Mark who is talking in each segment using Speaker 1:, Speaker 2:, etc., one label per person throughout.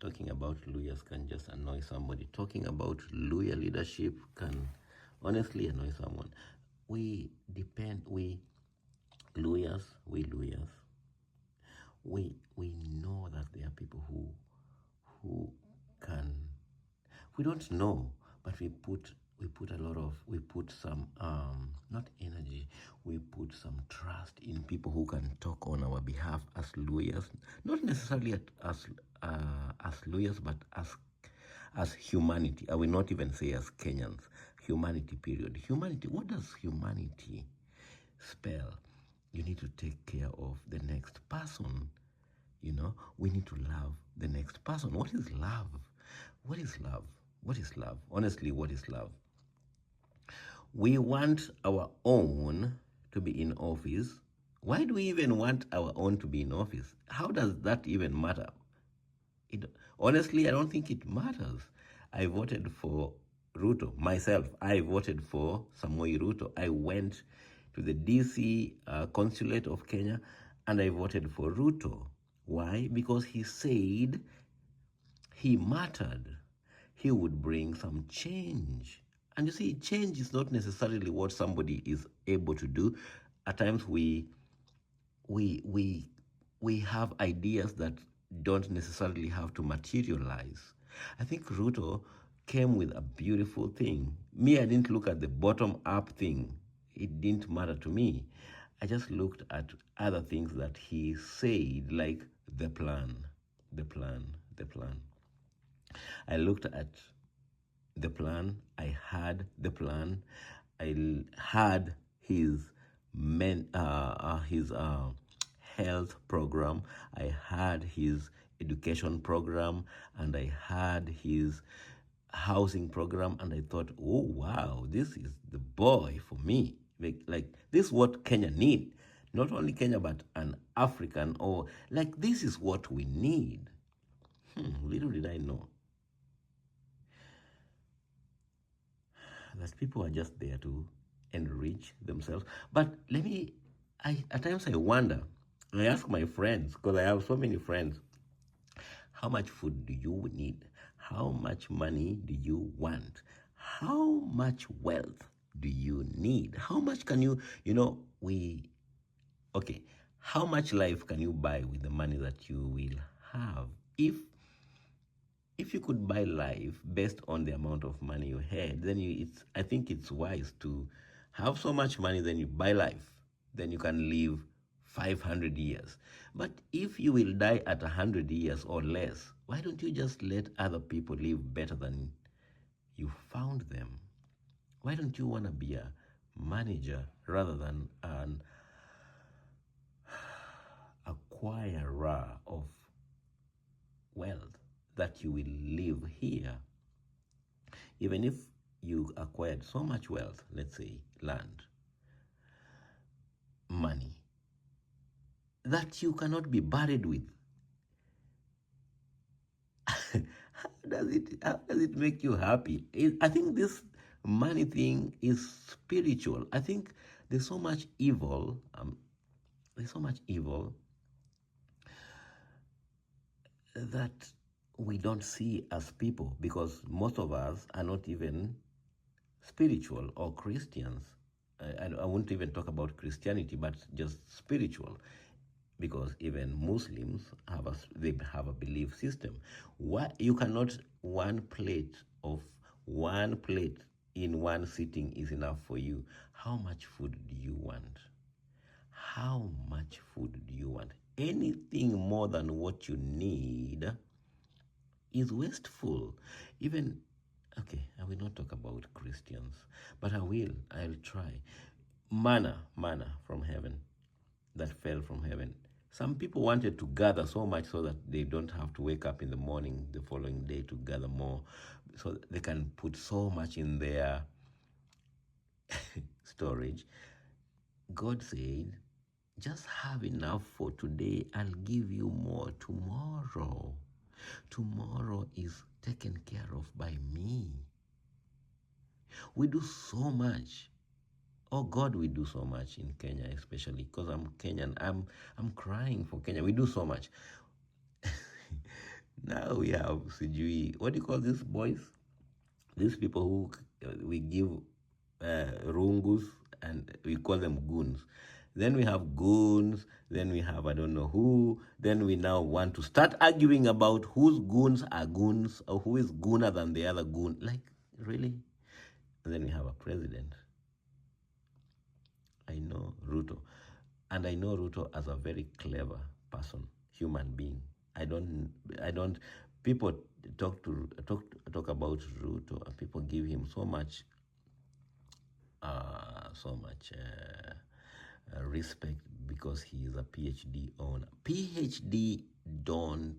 Speaker 1: talking about lawyers can just annoy somebody. Talking about lawyer leadership can honestly annoy someone. We lawyers, we know that there are people who can, we don't know, but we put a lot of, we put some not energy, we put some trust in people who can talk on our behalf as lawyers, not necessarily as lawyers, but as humanity. I will not even say as Kenyans. Humanity, period. Humanity, what does humanity spell? You need to take care of the next person. We need to love the next person. What is love? What is love? What is love? Honestly, what is love? We want our own to be in office. Why do we even want our own to be in office? How does that even matter? Honestly, I don't think it matters. I voted for Ruto myself. I voted for Samoei Ruto. I went to the DC consulate of Kenya and I voted for Ruto. Why? Because he said he mattered. He would bring some change. And you see, change is not necessarily what somebody is able to do. At times we have ideas that don't necessarily have to materialize. I think Ruto came with a beautiful thing. Me, I didn't look at the bottom up thing. It didn't matter to me. I just looked at other things that he said, like the plan, the plan, the plan. I looked at the plan. I had the plan. I had his health program. I had his education program, and I had his housing program. And I thought, oh wow, this is the boy for me. Like this is what Kenya need. Not only Kenya, but an African, or like this is what we need. Little did I know that people are just there to enrich themselves. But at times I wonder, I ask my friends, because I have so many friends, how much food do you need? How much money do you want? How much wealth do you need? How much can okay, how much life can you buy with the money that you will have? If you could buy life based on the amount of money you had, then I think it's wise to have so much money, then you buy life, then you can live 500 years. But if you will die at 100 years or less, why don't you just let other people live better than you found them? Why don't you want to be a manager rather than an acquirer of wealth that you will live here? Even if you acquired so much wealth, let's say land, money, that you cannot be buried with, how does it make you happy? I think this money thing is spiritual. I think there's so much evil. There's so much evil that we don't see as people, because most of us are not even spiritual or Christians. I won't even talk about Christianity, but just spiritual, because even Muslims have a belief system. What you cannot one plate in one sitting is enough for you. How much food do you want? How much food do you want? Anything more than what you need is wasteful. Even, okay, I will not talk about Christians, but I'll try. Manna from heaven, that fell from heaven. Some people wanted to gather so much so that they don't have to wake up in the morning the following day to gather more, so they can put so much in their storage. God said, just have enough for today. I'll give you more tomorrow. Tomorrow is taken care of by me. We do so much. Oh God, we do so much in Kenya, especially because I'm Kenyan. I'm crying for Kenya. We do so much. Now we have sijui, what do you call these boys? These people who we give rungus and we call them goons. Then we have goons, then we have I don't know who, then we now want to start arguing about whose goons are goons or who is gooner than the other goon. Like, really? And then we have a president. I know Ruto. And I know Ruto as a very clever person, human being. I don't people talk about Ruto and people give him so much respect because he is a PhD owner. PhD don't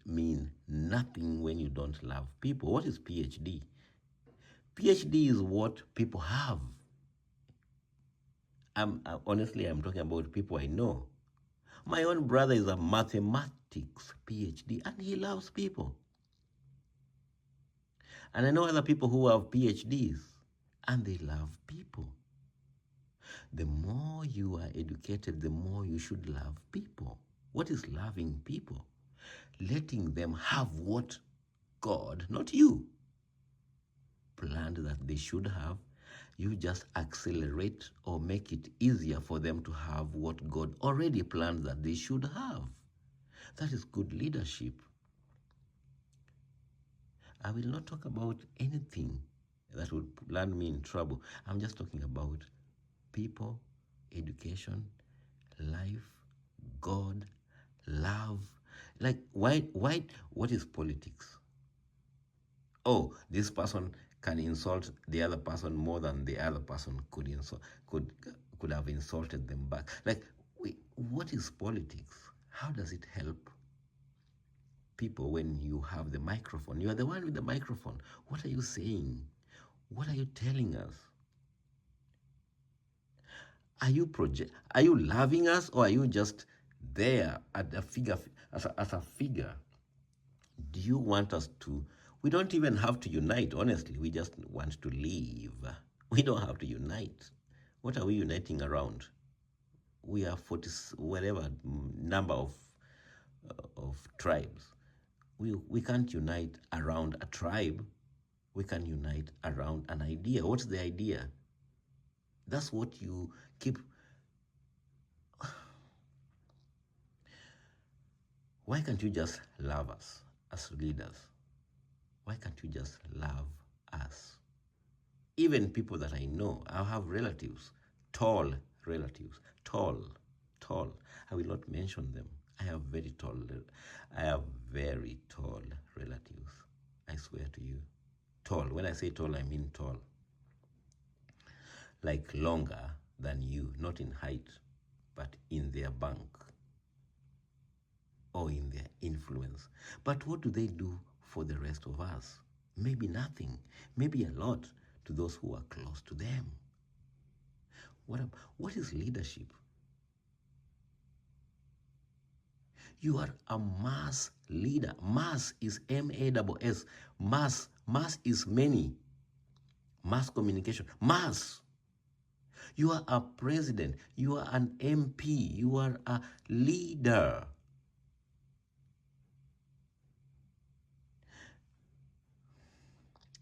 Speaker 1: mean nothing when you don't love people. What is PhD? PhD is what people have. Honestly, I'm talking about people I know. My own brother is a mathematics PhD and he loves people. And I know other people who have PhDs and they love people. The more you are educated, the more you should love people. What is loving people? Letting them have what God, not you, planned that they should have. You just accelerate or make it easier for them to have what God already planned that they should have. That is good leadership. I will not talk about anything that would land me in trouble. I'm just talking about people, education, life, God, love. Like, what is politics? Oh, this person can insult the other person more than the other person could have insulted them back. Like, what is politics? How does it help people when you have the microphone? You are the one with the microphone. What are you saying? What are you telling us? Are you loving us, or are you just there at a figure as a figure? Do you want us to? We don't even have to unite, honestly. We just want to leave. We don't have to unite. What are we uniting around? We are 40 whatever number of tribes. We can't unite around a tribe. We can unite around an idea. What's the idea? That's what you keep. Why can't you just love us as leaders? Why can't you just love us? Even people that I know, I have tall relatives, tall. I will not mention them. I have very tall relatives. I swear to you. Tall. When I say tall, I mean tall. Like longer than you, not in height, but in their bank or in their influence. But what do they do for the rest of us? Maybe nothing, maybe a lot to those who are close to them. What is leadership? You are a mass leader. Mass is MASS. Mass is many. Mass communication. Mass. You are a president. You are an MP. You are a leader.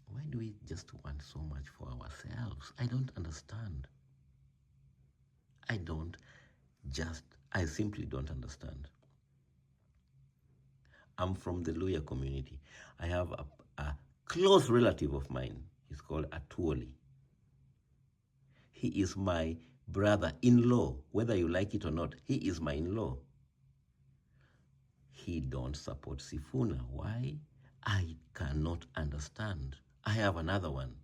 Speaker 1: Why do we just want so much for ourselves? I don't understand. I simply don't understand. I'm from the LUHYA community. I have a close relative of mine. He's called Atuoli. He is my brother-in-law. Whether you like it or not, he is my in-law. He don't support Sifuna. Why? I cannot understand. I have another one.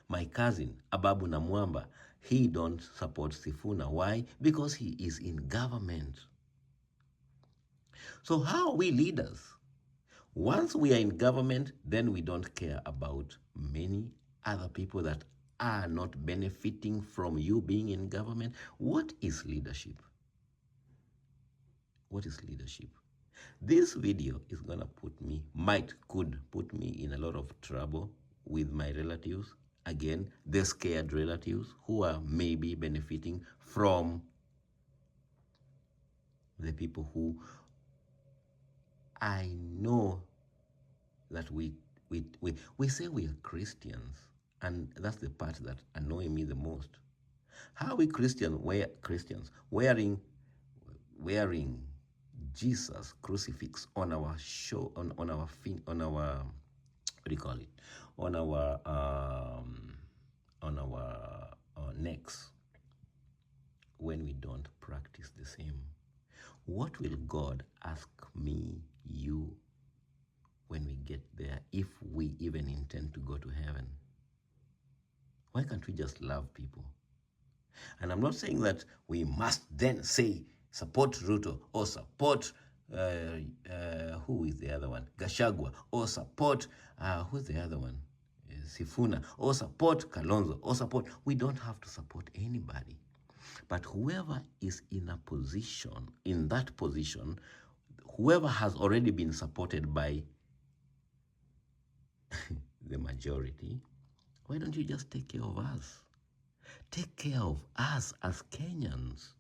Speaker 1: My cousin, Ababu Namwamba, he don't support Sifuna. Why? Because he is in government. So how are we leaders? Once we are in government, then we don't care about many other people that are not benefiting from you being in government. What is leadership? What is leadership? This video is gonna could put me in a lot of trouble with my relatives. Again, the scared relatives who are maybe benefiting from the people who I know that we say we are Christians, and that's the part that annoys me the most. How are we Christians wearing Jesus crucifix on our show on our on our what do you call it, on our necks, when we don't practice the same? What will God ask me, you, when we get there, if we even intend to go to heaven? Why can't we just love people? And I'm not saying that we must then say support Ruto or support who is the other one? Gashagwa, or support who's the other one? Sifuna, or support Kalonzo, or support. We don't have to support anybody. But whoever is in a position, in that position, whoever has already been supported by the majority, why don't you just take care of us? Take care of us as Kenyans.